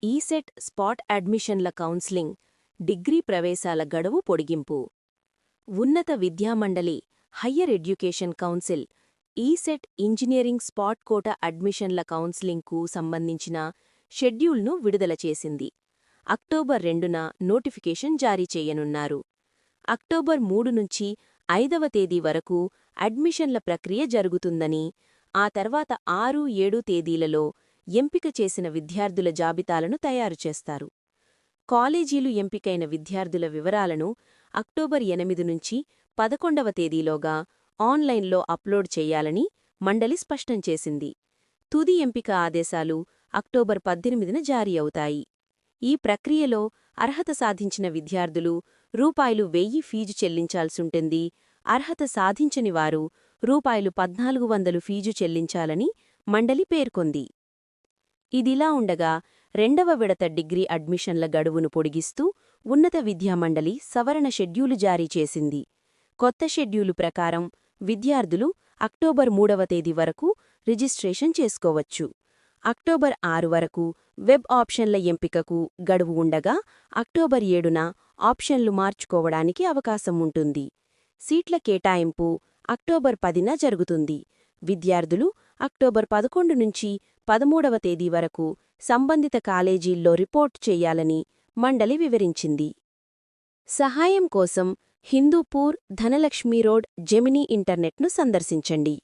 ECET spot అడ్మిషన్ల counselling, degree ప్రవేశాల గడువు పొడిగింపు. ఉన్నత విద్యామండలి higher education council ECET engineering spot quota అడ్మిషన్ల కౌన్సిలింగ్కు సంబంధించిన షెడ్యూల్ను విడుదల చేసింది. అక్టోబర్ 2న నోటిఫికేషన్ జారీ చేయనున్నారు. అక్టోబర్ 3 నుంచి 5వ తేదీ వరకు అడ్మిషన్ల ప్రక్రియ జరుగుతుందని, ఆ తర్వాత 6-7 తేదీలలో ఎంపిక చేసిన విద్యార్థుల జాబితాలను తయారుచేస్తారు. కాలేజీలు ఎంపికైన విద్యార్థుల వివరాలను అక్టోబర్ 8 నుంచి 11వ తేదీలోగా ఆన్లైన్లో అప్లోడ్ చేయాలని మండలి స్పష్టం చేసింది. తుది ఎంపిక ఆదేశాలు అక్టోబర్ 18న జారీ అవుతాయి. ఈ ప్రక్రియలో అర్హత సాధించిన విద్యార్థులు రూ.1000 ఫీజు చెల్లించాల్సుంటుంది. అర్హత సాధించని వారు రూ.1400 ఫీజు చెల్లించాలని మండలి పేర్కొంది. ఇదిలా ఉండగా 2వ విడత డిగ్రీ అడ్మిషన్ల గడువును పొడిగిస్తూ ఉన్నత విద్యామండలి సవరణ షెడ్యూలు జారీ చేసింది. కొత్త షెడ్యూలు ప్రకారం విద్యార్థులు అక్టోబర్ 3వ తేదీ వరకు రిజిస్ట్రేషన్ చేసుకోవచ్చు. అక్టోబర్ 6 వరకు వెబ్ ఆప్షన్ల ఎంపికకు గడువు ఉండగా అక్టోబర్ 7న ఆప్షన్లు మార్చుకోవడానికి అవకాశం ఉంటుంది. సీట్ల కేటాయింపు అక్టోబర్ 10న జరుగుతుంది. విద్యార్థులు అక్టోబర్ 11 నుంచి 13వ తేదీ వరకు సంబంధిత కాలేజీల్లో రిపోర్ట్ చేయాలని మండలి వివరించింది. సహాయం కోసం హిందూపూర్, ధనలక్ష్మీ రోడ్, జెమినీ ఇంటర్నెట్ను సందర్శించండి.